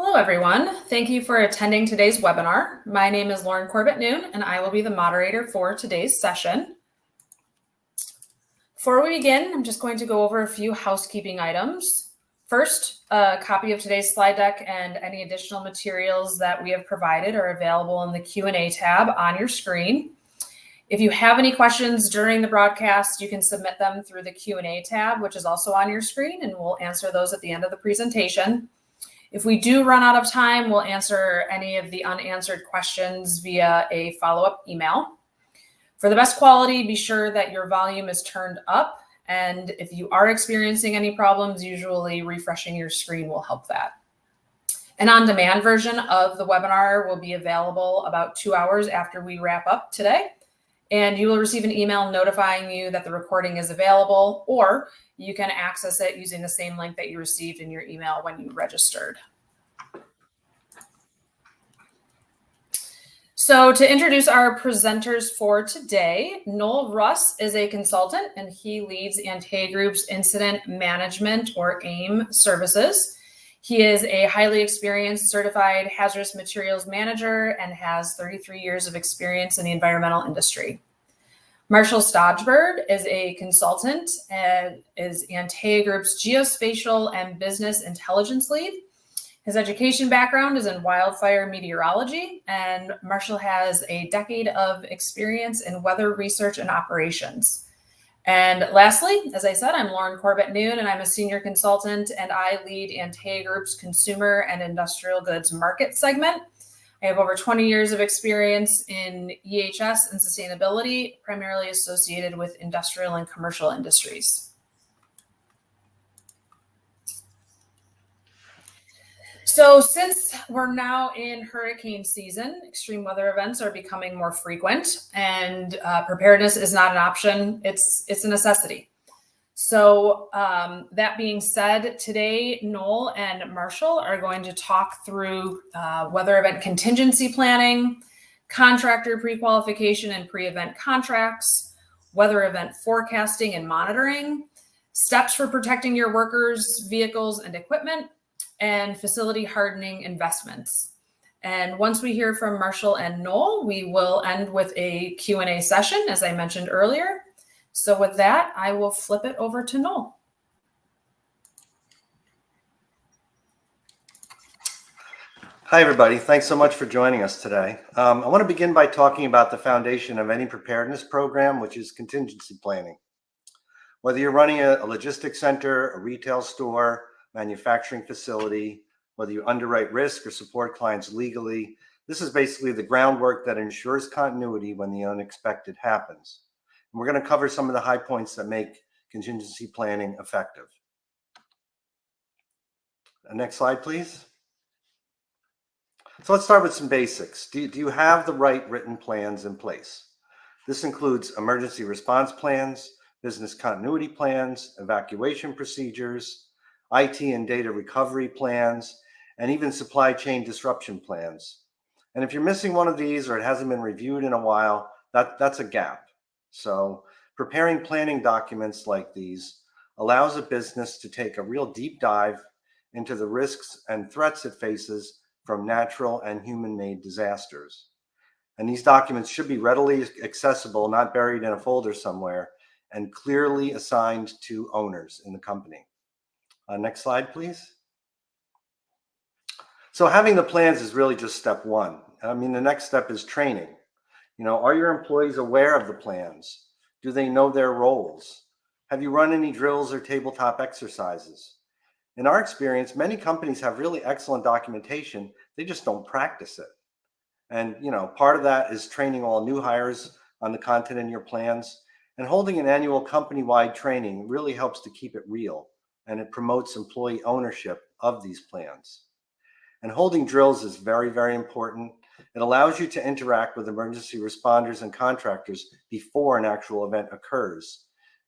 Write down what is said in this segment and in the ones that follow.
Hello, everyone. Thank you for attending today's webinar. My name is Lauren Corbett-Noon, and I will be the moderator for today's session. Before we begin, I'm just going to go over a few housekeeping items. First, a copy of today's slide deck and any additional materials that we have provided are available in the Q&A tab on your screen. If you have any questions during the broadcast, you can submit them through the Q&A tab, which is also on your screen, and we'll answer those at the end of the presentation. If we do run out of time, we'll answer any of the unanswered questions via a follow-up email. For the best quality, be sure that your volume is turned up. And if you are experiencing any problems, usually refreshing your screen will help that. An on-demand version of the webinar will be available about 2 hours after we wrap up today. And you will receive an email notifying you that the recording is available, or you can access it using the same link that you received in your email when you registered. So to introduce our presenters for today, Noel Russ is a consultant and he leads Antea Group's Incident Management or AIM services. He is a highly experienced certified hazardous materials manager and has 33 years of experience in the environmental industry. Marshall Stodgebird is a consultant and is Antea Group's geospatial and business intelligence lead. His education background is in wildfire meteorology, and Marshall has a decade of experience in weather research and operations. And lastly, as I said, I'm Lauren Corbett-Noon, and I'm a senior consultant, and I lead Antea Group's consumer and industrial goods market segment. I have over 20 years of experience in EHS and sustainability, primarily associated with industrial and commercial industries. So since we're now in hurricane season, extreme weather events are becoming more frequent, and preparedness is not an option, it's a necessity. So that being said, today, Noel and Marshall are going to talk through weather event contingency planning, contractor pre-qualification and pre-event contracts, weather event forecasting and monitoring, steps for protecting your workers, vehicles, and equipment, and facility hardening investments. And once we hear from Marshall and Noel, we will end with a Q&A session, as I mentioned earlier. So with that, I will flip it over to Noel. Hi, everybody. Thanks so much for joining us today. I want to begin by talking about the foundation of any preparedness program, which is contingency planning. Whether you're running a logistics center, a retail store, manufacturing facility, whether you underwrite risk or support clients legally, this is basically the groundwork that ensures continuity when the unexpected happens. And we're going to cover some of the high points that make contingency planning effective. Next slide, please. So let's start with some basics. Do you have the right written plans in place? This includes emergency response plans, business continuity plans, evacuation procedures, IT and data recovery plans, and even supply chain disruption plans. And if you're missing one of these or it hasn't been reviewed in a while, that's a gap. So preparing planning documents like these allows a business to take a real deep dive into the risks and threats it faces from natural and human-made disasters. And these documents should be readily accessible, not buried in a folder somewhere, and clearly assigned to owners in the company. Next slide, please. So having the plans is really just step one. I mean, the next step is training. Are your employees aware of the plans? Do they know their roles? Have you run any drills or tabletop exercises? In our experience, many companies have really excellent documentation. They just don't practice it. And, part of that is training all new hires on the content in your plans. And holding an annual company-wide training really helps to keep it real. And it promotes employee ownership of these plans. And holding drills is very, very important. It allows you to interact with emergency responders and contractors before an actual event occurs.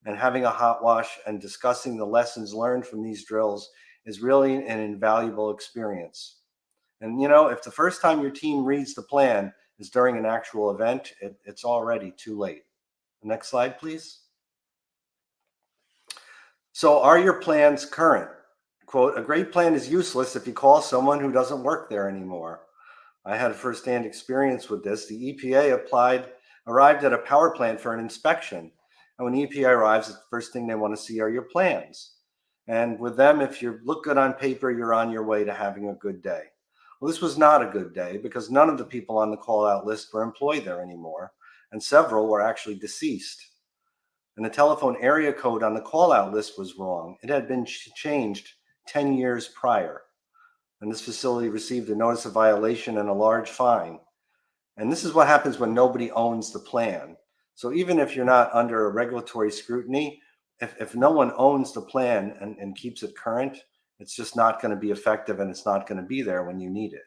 And having a hot wash and discussing the lessons learned from these drills is really an invaluable experience. And if the first time your team reads the plan is during an actual event, it's already too late. Next slide, please. So are your plans current? quote, a great plan is useless if you call someone who doesn't work there anymore. I had a firsthand experience with this. The EPA arrived at a power plant for an inspection. And when the EPA arrives, the first thing they want to see are your plans. And with them, if you look good on paper, you're on your way to having a good day. Well, this was not a good day because none of the people on the call out list were employed there anymore, and several were actually deceased. And the telephone area code on the call out list was wrong. It had been changed 10 years prior. And this facility received a notice of violation and a large fine. And this is what happens when nobody owns the plan. So even if you're not under a regulatory scrutiny, if no one owns the plan and keeps it current, it's just not going to be effective and it's not going to be there when you need it.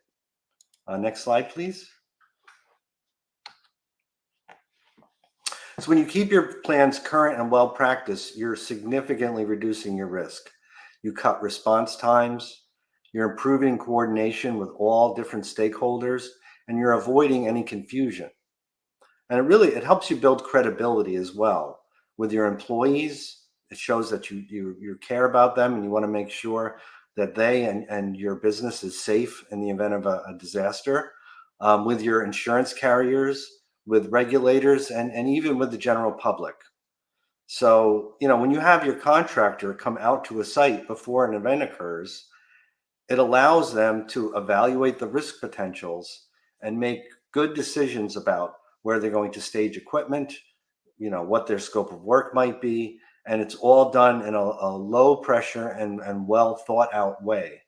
Next slide, please. So when you keep your plans current and well practiced, you're significantly reducing your risk. You cut response times, you're improving coordination with all different stakeholders, and you're avoiding any confusion. And it helps you build credibility as well with your employees. It shows that you care about them and you want to make sure that they and your business is safe in the event of a disaster. With your insurance carriers, with regulators, and even with the general public. So, when you have your contractor come out to a site before an event occurs, it allows them to evaluate the risk potentials and make good decisions about where they're going to stage equipment, what their scope of work might be, and it's all done in a low pressure and well thought out way.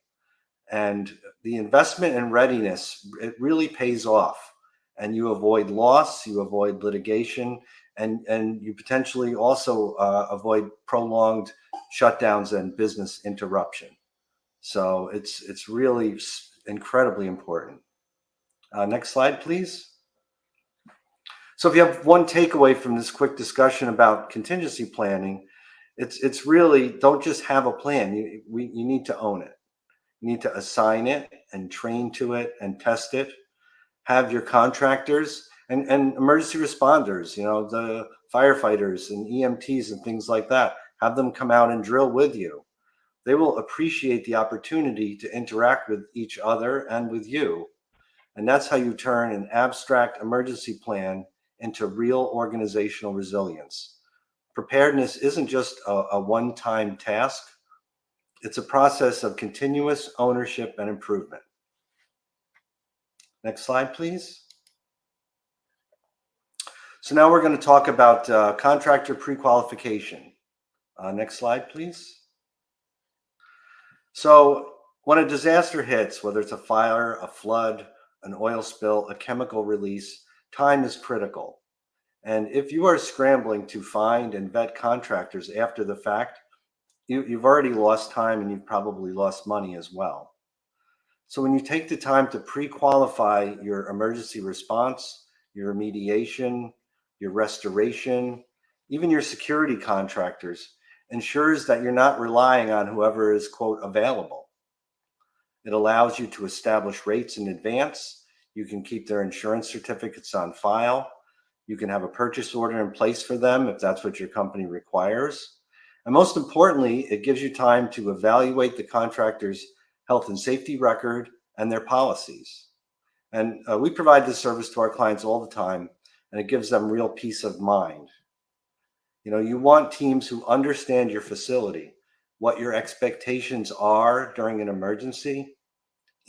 And the investment in readiness, it really pays off, and you avoid loss, you avoid litigation, and you potentially also avoid prolonged shutdowns and business interruption. So it's really incredibly important. Next slide, please. So if you have one takeaway from this quick discussion about contingency planning, it's really, don't just have a plan. You need to own it. You need to assign it and train to it and test it. Have your contractors and emergency responders, the firefighters and EMTs and things like that, have them come out and drill with you. They will appreciate the opportunity to interact with each other and with you. And that's how you turn an abstract emergency plan into real organizational resilience. Preparedness isn't just a one-time task. It's a process of continuous ownership and improvement. Next slide, please. So now we're going to talk about contractor pre-qualification. Next slide, please. So when a disaster hits, whether it's a fire, a flood, an oil spill, a chemical release, time is critical. And if you are scrambling to find and vet contractors after the fact, you've already lost time and you've probably lost money as well. So when you take the time to pre-qualify your emergency response, your remediation, your restoration, even your security contractors, ensures that you're not relying on whoever is, quote, available. It allows you to establish rates in advance. You can keep their insurance certificates on file. You can have a purchase order in place for them if that's what your company requires. And most importantly, it gives you time to evaluate the contractor's health and safety record and their policies. And we provide this service to our clients all the time, and it gives them real peace of mind. You want teams who understand your facility, what your expectations are during an emergency,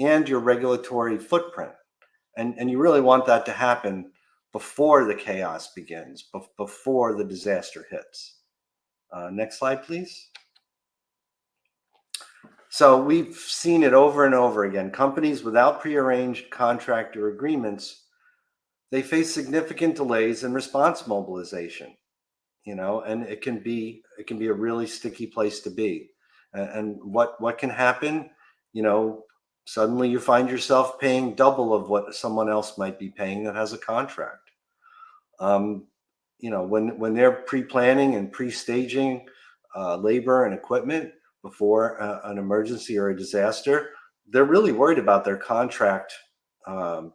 and your regulatory footprint. And you really want that to happen before the chaos begins, before the disaster hits. Next slide, please. So we've seen it over and over again. Companies without prearranged contractor agreements, they face significant delays in response mobilization. And it can be a really sticky place to be. And what can happen? Suddenly you find yourself paying double of what someone else might be paying that has a contract. When they're pre-planning and pre-staging labor and equipment before an emergency or a disaster, they're really worried about their contract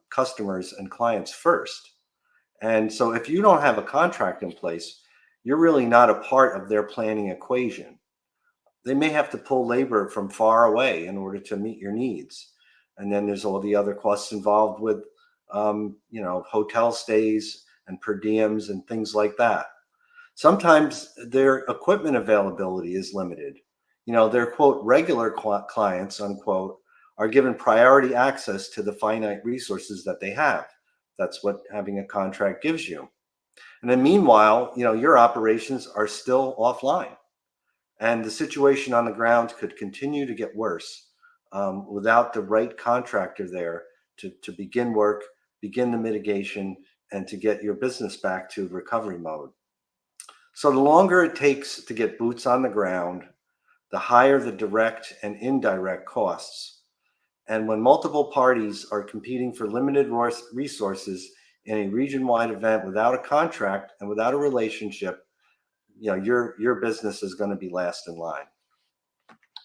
customers and clients first. And so if you don't have a contract in place, you're really not a part of their planning equation. They may have to pull labor from far away in order to meet your needs. And then there's all the other costs involved with, hotel stays and per diems and things like that. Sometimes their equipment availability is limited. Their quote regular clients unquote are given priority access to the finite resources that they have. That's what having a contract gives you. And then meanwhile, your operations are still offline, and the situation on the ground could continue to get worse without the right contractor there to begin work, begin the mitigation, and to get your business back to recovery mode. So the longer it takes to get boots on the ground, the higher the direct and indirect costs. And when multiple parties are competing for limited resources in a region-wide event without a contract and without a relationship, your business is going to be last in line.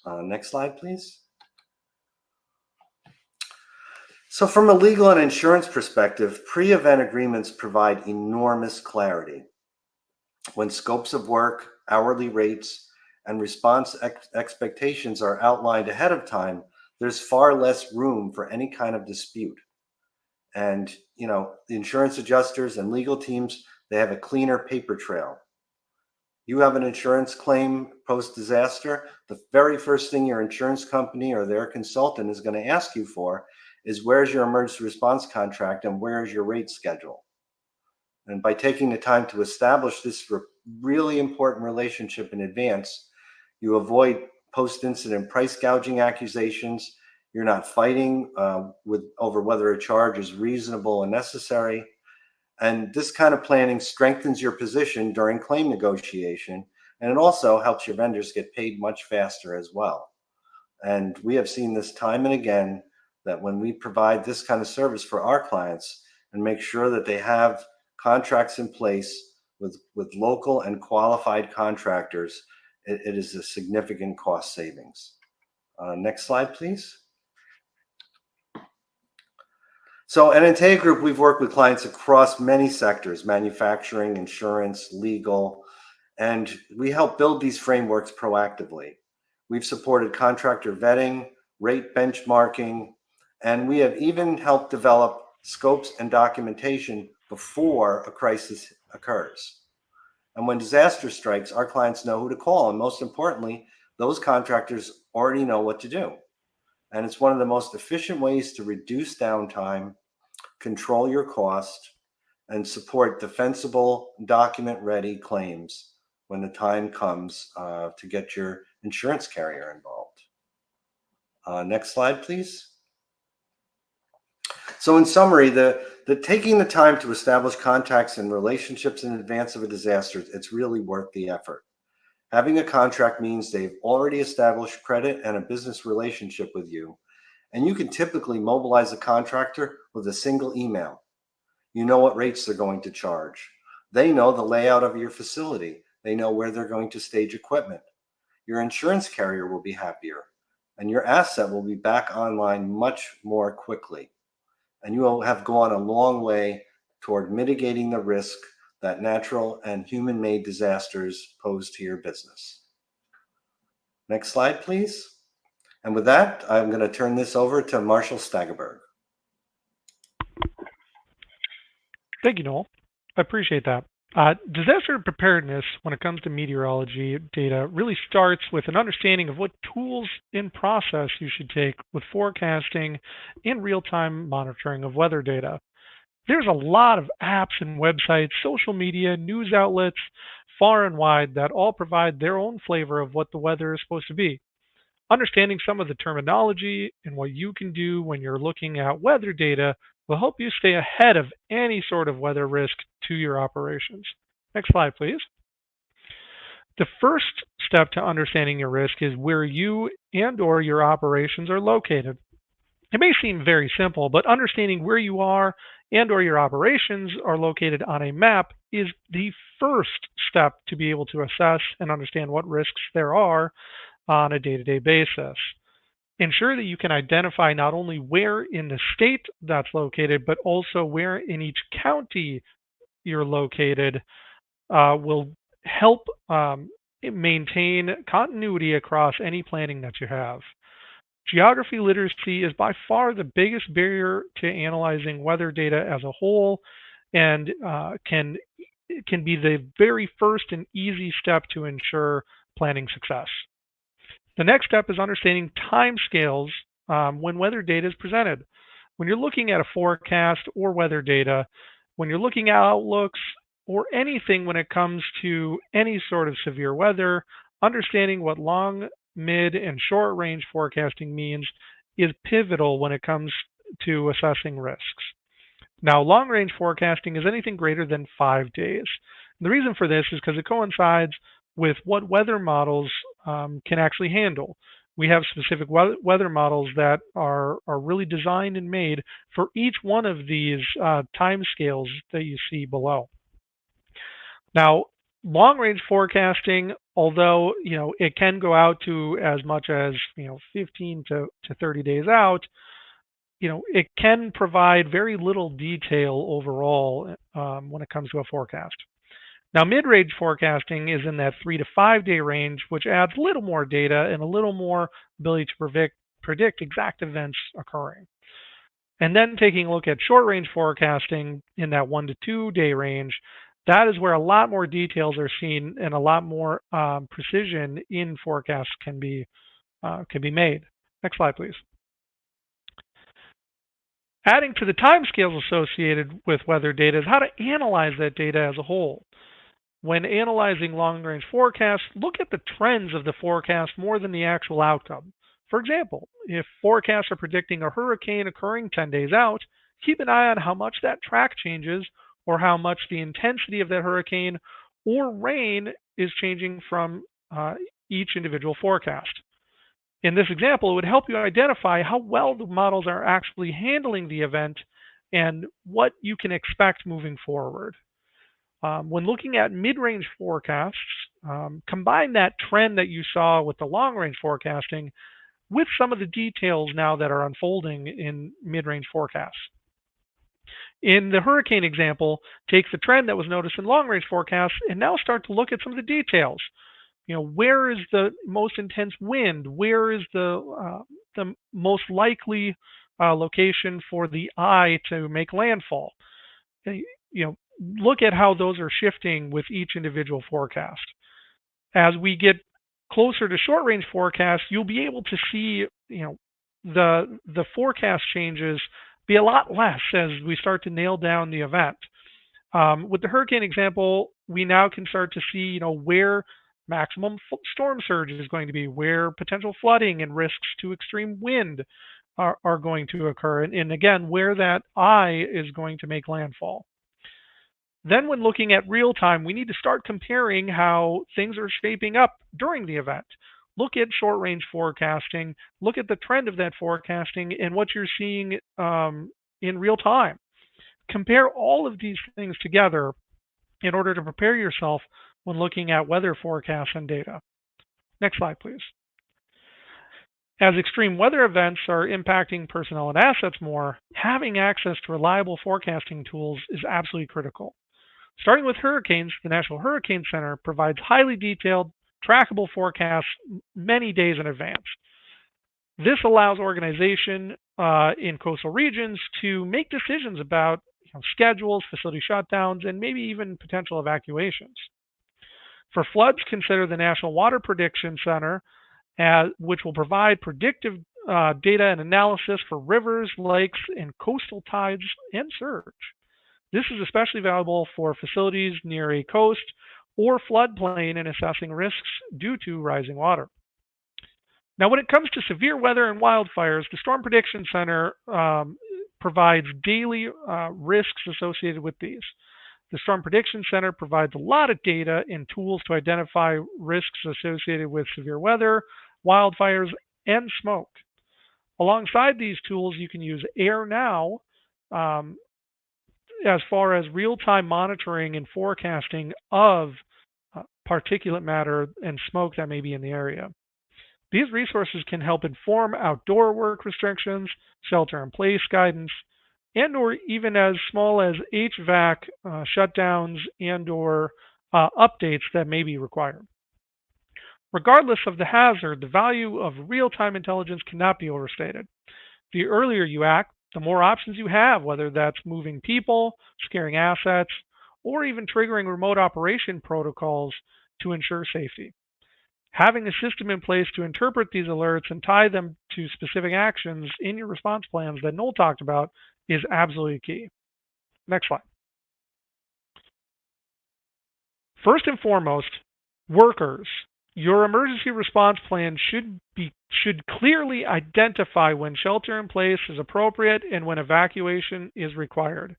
Next slide, please. So from a legal and insurance perspective, pre-event agreements provide enormous clarity. When scopes of work, hourly rates, and response expectations are outlined ahead of time, there's far less room for any kind of dispute. And, the insurance adjusters and legal teams, they have a cleaner paper trail. You have an insurance claim post-disaster, the very first thing your insurance company or their consultant is going to ask you for is where's your emergency response contract and where's your rate schedule? And by taking the time to establish this really important relationship in advance, you avoid post-incident price gouging accusations. You're not fighting over whether a charge is reasonable and necessary. And this kind of planning strengthens your position during claim negotiation, and it also helps your vendors get paid much faster as well. And we have seen this time and again that when we provide this kind of service for our clients and make sure that they have contracts in place with local and qualified contractors, it is a significant cost savings. Next slide, please. So at Antea Group, we've worked with clients across many sectors: manufacturing, insurance, legal, and we help build these frameworks proactively. We've supported contractor vetting, rate benchmarking, and we have even helped develop scopes and documentation before a crisis occurs. And when disaster strikes, our clients know who to call, and most importantly, those contractors already know what to do. And it's one of the most efficient ways to reduce downtime, control your cost, and support defensible, document-ready claims when the time comes to get your insurance carrier involved. Next slide, please. So in summary, the taking the time to establish contacts and relationships in advance of a disaster, it's really worth the effort. Having a contract means they've already established credit and a business relationship with you, and you can typically mobilize a contractor with a single email. You know what rates they're going to charge. They know the layout of your facility. They know where they're going to stage equipment. Your insurance carrier will be happier, and your asset will be back online much more quickly. And you will have gone a long way toward mitigating the risk that natural and human-made disasters pose to your business. Next slide, please. And with that, I'm going to turn this over to Marshall Stagerberg. Thank you, Noel. I appreciate that. Disaster preparedness, when it comes to meteorology data, really starts with an understanding of what tools in process you should take with forecasting and real-time monitoring of weather data. There's a lot of apps and websites, social media, news outlets, far and wide, that all provide their own flavor of what the weather is supposed to be. Understanding some of the terminology and what you can do when you're looking at weather data will help you stay ahead of any sort of weather risk to your operations. Next slide, please. The first step to understanding your risk is where you and/or your operations are located. It may seem very simple, but understanding where you are and/or your operations are located on a map is the first step to be able to assess and understand what risks there are on a day-to-day basis. Ensure that you can identify not only where in the state that's located, but also where in each county you're located will help maintain continuity across any planning that you have. Geography literacy is by far the biggest barrier to analyzing weather data as a whole, and can be the very first and easy step to ensure planning success. The next step is understanding timescales when weather data is presented. When you're looking at a forecast or weather data, when you're looking at outlooks or anything when it comes to any sort of severe weather, understanding what long, mid, and short range forecasting means is pivotal when it comes to assessing risks. Now, long range forecasting is anything greater than 5 days. The reason for this is because it coincides with what weather models can actually handle. We have specific weather models that are really designed and made for each one of these time scales that you see below. Now, long range forecasting, although it can go out to as much as 15 to 30 days out, it can provide very little detail overall when it comes to a forecast. Now, mid-range forecasting is in that 3 to 5 day range, which adds a little more data and a little more ability to predict exact events occurring. And then taking a look at short-range forecasting in that 1 to 2 day range, that is where a lot more details are seen and a lot more precision in forecasts can be made. Next slide, please. Adding to the timescales associated with weather data is how to analyze that data as a whole. When analyzing long-range forecasts, look at the trends of the forecast more than the actual outcome. For example, if forecasts are predicting a hurricane occurring 10 days out, keep an eye on how much that track changes or how much the intensity of that hurricane or rain is changing from each individual forecast. In this example, it would help you identify how well the models are actually handling the event and what you can expect moving forward. When looking at mid-range forecasts, combine that trend that you saw with the long-range forecasting with some of the details now that are unfolding in mid-range forecasts. In the hurricane example, take the trend that was noticed in long-range forecasts and now start to look at some of the details. Where is the most intense wind? Where is the most likely location for the eye to make landfall? Look at how those are shifting with each individual forecast. As we get closer to short-range forecasts, you'll be able to see, the forecast changes be a lot less as we start to nail down the event. With the hurricane example, we now can start to see, where maximum storm surge is going to be, where potential flooding and risks to extreme wind are going to occur, and again, where that eye is going to make landfall. Then when looking at real time, we need to start comparing how things are shaping up during the event. Look at short range forecasting, look at the trend of that forecasting and what you're seeing in real time. Compare all of these things together in order to prepare yourself when looking at weather forecasts and data. Next slide, please. As extreme weather events are impacting personnel and assets more, having access to reliable forecasting tools is absolutely critical. Starting with hurricanes, the National Hurricane Center provides highly detailed, trackable forecasts many days in advance. This allows organization in coastal regions to make decisions about schedules, facility shutdowns, and maybe even potential evacuations. For floods, consider the National Water Prediction Center, which will provide predictive data and analysis for rivers, lakes, and coastal tides and surge. This is especially valuable for facilities near a coast or floodplain in assessing risks due to rising water. Now, when it comes to severe weather and wildfires, the Storm Prediction Center provides daily risks associated with these. The Storm Prediction Center provides a lot of data and tools to identify risks associated with severe weather, wildfires, and smoke. Alongside these tools, you can use AirNow as far as real-time monitoring and forecasting of particulate matter and smoke that may be in the area. These resources can help inform outdoor work restrictions, shelter-in-place guidance, and or even as small as HVAC shutdowns and or updates that may be required. Regardless of the hazard, the value of real-time intelligence cannot be overstated. The earlier you act, the more options you have, whether that's moving people, securing assets, or even triggering remote operation protocols to ensure safety. Having a system in place to interpret these alerts and tie them to specific actions in your response plans that Noel talked about is absolutely key. Next slide. First and foremost, workers. Your emergency response plan should clearly identify when shelter in place is appropriate and when evacuation is required.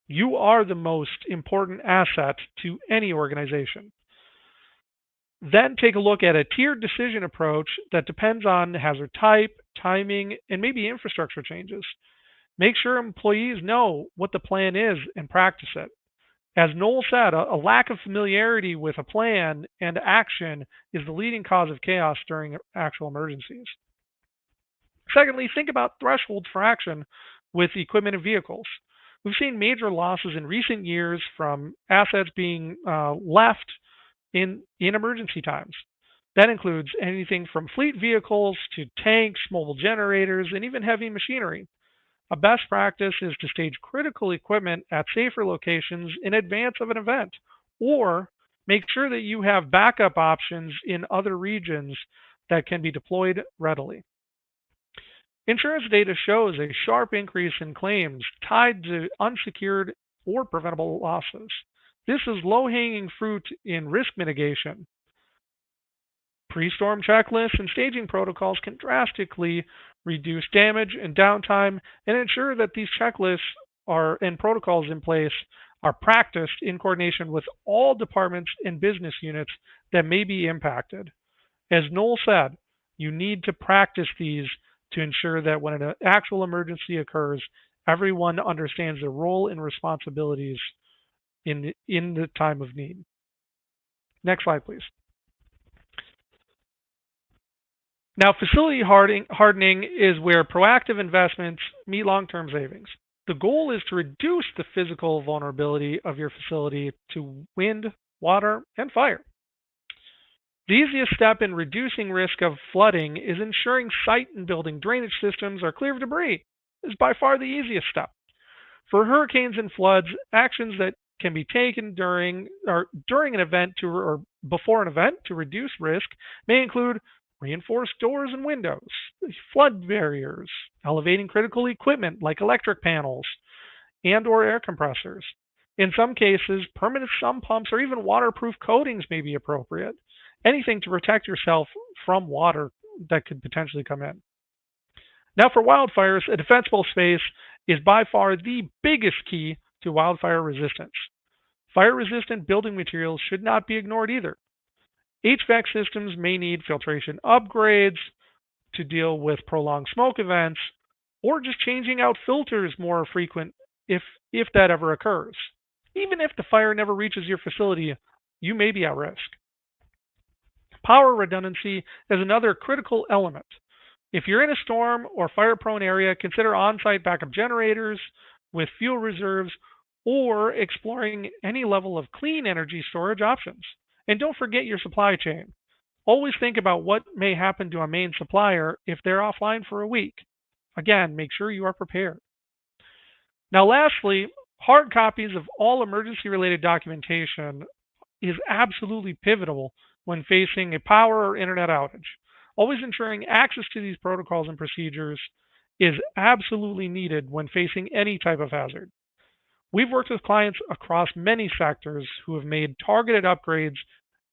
You are the most important asset to any organization. Then take a look at a tiered decision approach that depends on hazard type, timing, and maybe infrastructure changes. Make sure employees know what the plan is and practice it. As Noel said, a lack of familiarity with a plan and action is the leading cause of chaos during actual emergencies. Secondly, think about thresholds for action with equipment and vehicles. We've seen major losses in recent years from assets being left in emergency times. That includes anything from fleet vehicles to tanks, mobile generators, and even heavy machinery. A best practice is to stage critical equipment at safer locations in advance of an event, or make sure that you have backup options in other regions that can be deployed readily. Insurance data shows a sharp increase in claims tied to unsecured or preventable losses. This is low-hanging fruit in risk mitigation. Pre-storm checklists and staging protocols can drastically reduce damage and downtime and ensure that these checklists and protocols in place are practiced in coordination with all departments and business units that may be impacted. As Noel said, you need to practice these to ensure that when an actual emergency occurs, everyone understands their role and responsibilities in the time of need. Next slide, please. Now, facility hardening is where proactive investments meet long-term savings. The goal is to reduce the physical vulnerability of your facility to wind, water, and fire. The easiest step in reducing risk of flooding is ensuring site and building drainage systems are clear of debris. This is by far the easiest step. For hurricanes and floods, actions that can be taken during an event or before an event to reduce risk may include reinforced doors and windows, flood barriers, elevating critical equipment like electric panels and or air compressors. In some cases, permanent sump pumps or even waterproof coatings may be appropriate. Anything to protect yourself from water that could potentially come in. Now for wildfires, a defensible space is by far the biggest key to wildfire resistance. Fire-resistant building materials should not be ignored either. HVAC systems may need filtration upgrades to deal with prolonged smoke events, or just changing out filters more frequent if that ever occurs. Even if the fire never reaches your facility, you may be at risk. Power redundancy is another critical element. If you're in a storm or fire-prone area, consider on-site backup generators with fuel reserves or exploring any level of clean energy storage options. And don't forget your supply chain. Always think about what may happen to a main supplier if they're offline for a week. Again, make sure you are prepared. Now, lastly, hard copies of all emergency-related documentation is absolutely pivotal when facing a power or internet outage. Always ensuring access to these protocols and procedures is absolutely needed when facing any type of hazard. We've worked with clients across many sectors who have made targeted upgrades,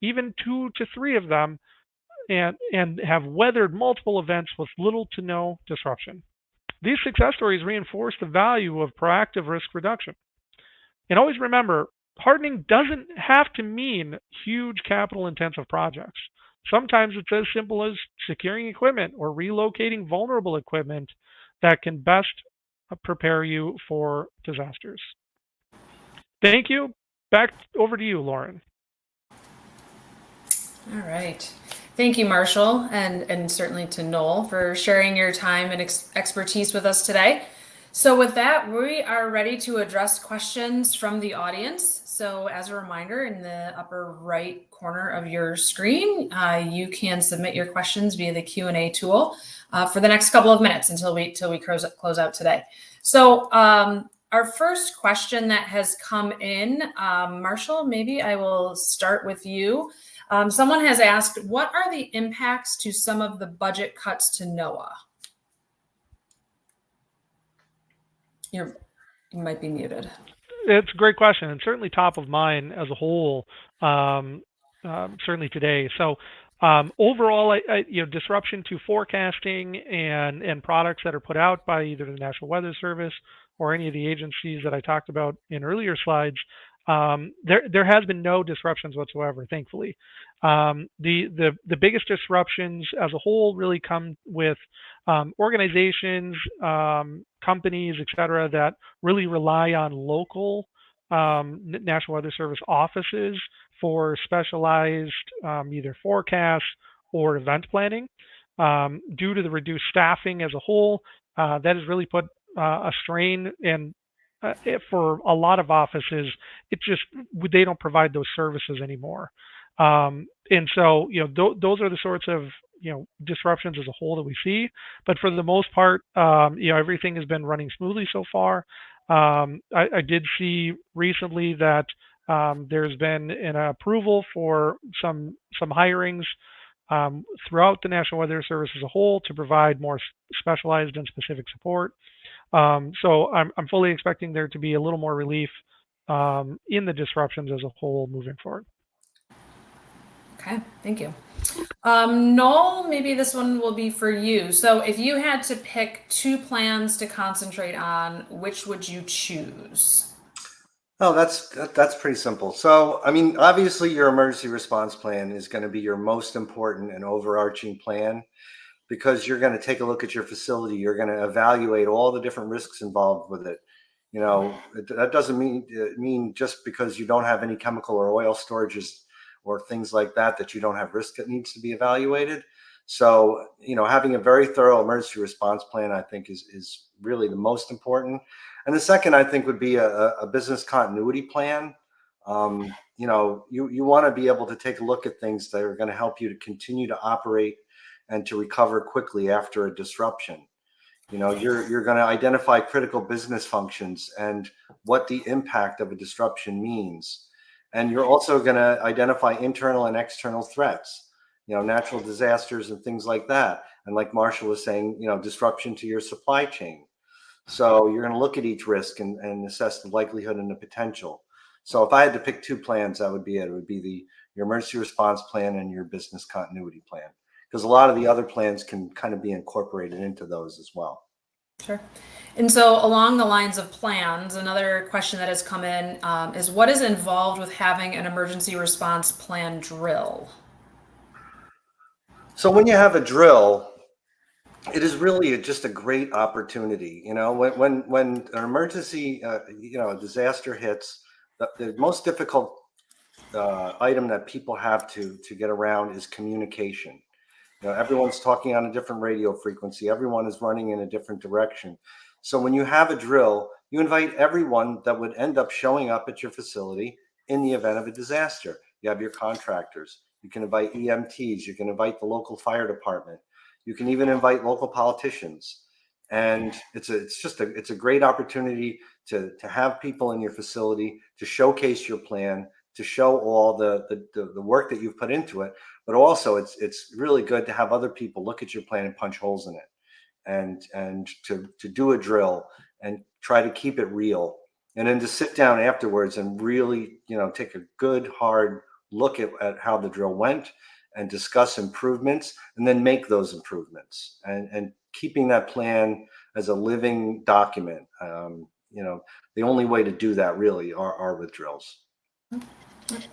even 2 to 3 of them, and have weathered multiple events with little to no disruption. These success stories reinforce the value of proactive risk reduction. And always remember, hardening doesn't have to mean huge capital-intensive projects. Sometimes it's as simple as securing equipment or relocating vulnerable equipment that can best prepare you for disasters. Thank you. Back over to you, Lauren. All right. Thank you, Marshall, and certainly to Noel for sharing your time and expertise with us today. So with that, we are ready to address questions from the audience. So as a reminder, in the upper right corner of your screen, you can submit your questions via the Q&A tool for the next couple of minutes until we close out today. So our first question that has come in, Marshall, maybe I will start with you. Someone has asked, what are the impacts to some of the budget cuts to NOAA? You might be muted. It's a great question, and certainly top of mind as a whole, certainly today. So overall, disruption to forecasting and products that are put out by either the National Weather Service or any of the agencies that I talked about in earlier slides, there has been no disruptions whatsoever, thankfully. The biggest disruptions as a whole really come with organizations, companies, et cetera, that really rely on local National Weather Service offices for specialized either forecasts or event planning. Due to the reduced staffing as a whole, that has really put a strain, and for a lot of offices, they don't provide those services anymore. And so, those are the sorts of disruptions as a whole that we see. But for the most part, everything has been running smoothly so far. I did see recently that there's been an approval for some hirings throughout the National Weather Service as a whole to provide more specialized and specific support. So I'm fully expecting there to be a little more relief in the disruptions as a whole moving forward. Okay, thank you. Noel, maybe this one will be for you. So if you had to pick two plans to concentrate on, which would you choose? Oh, that's pretty simple. So, I mean, obviously your emergency response plan is going to be your most important and overarching plan, because you're going to take a look at your facility. You're going to evaluate all the different risks involved with it. That doesn't mean just because you don't have any chemical or oil storages or things like that you don't have risk that needs to be evaluated. So, having a very thorough emergency response plan, I think, is really the most important. And the second, I think, would be a business continuity plan. You want to be able to take a look at things that are going to help you to continue to operate and to recover quickly after a disruption. You're going to identify critical business functions and what the impact of a disruption means. And you're also going to identify internal and external threats, natural disasters and things like that. And like Marshall was saying, disruption to your supply chain. So you're going to look at each risk and assess the likelihood and the potential. So if I had to pick two plans, that would be it. It would be your emergency response plan and your business continuity plan, because a lot of the other plans can kind of be incorporated into those as well. Sure. And so along the lines of plans, another question that has come in is, what is involved with having an emergency response plan drill? So when you have a drill, it is really just a great opportunity. When an emergency, a disaster hits, the most difficult item that people have to get around is communication. Everyone's talking on a different radio frequency. Everyone is running in a different direction. So when you have a drill, you invite everyone that would end up showing up at your facility in the event of a disaster. You have your contractors. You can invite EMTs. You can invite the local fire department. You can even invite local politicians. And it's a great opportunity to have people in your facility, to showcase your plan, to show all the work that you've put into it. But also it's really good to have other people look at your plan and punch holes in it, and to do a drill and try to keep it real, and then to sit down afterwards and really take a good hard look at how the drill went and discuss improvements, and then make those improvements, and keeping that plan as a living document. The only way to do that really are with drills.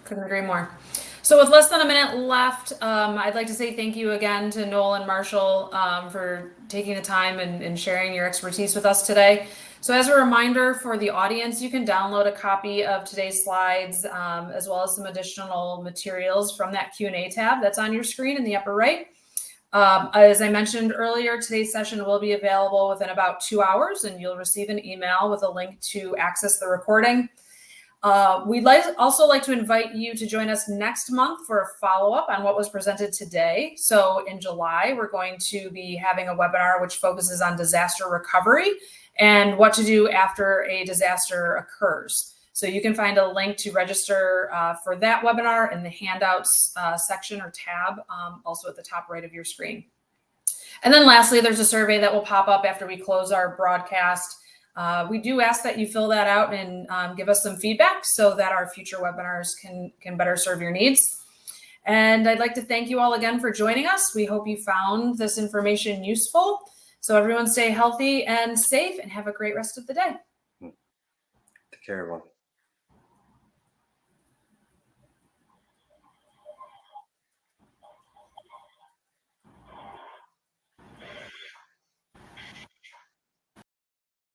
Couldn't agree more. So with less than a minute left, I'd like to say thank you again to Noel and Marshall for taking the time and sharing your expertise with us today. So as a reminder for the audience, you can download a copy of today's slides as well as some additional materials from that Q&A tab that's on your screen in the upper right. As I mentioned earlier, today's session will be available within about 2 hours, and you'll receive an email with a link to access the recording. We'd also like to invite you to join us next month for a follow-up on what was presented today. So in July, we're going to be having a webinar which focuses on disaster recovery and what to do after a disaster occurs. So you can find a link to register for that webinar in the handouts section or tab, also at the top right of your screen. And then lastly, there's a survey that will pop up after we close our broadcast. We do ask that you fill that out and give us some feedback so that our future webinars can better serve your needs. And I'd like to thank you all again for joining us. We hope you found this information useful. So everyone stay healthy and safe and have a great rest of the day. Take care, everyone.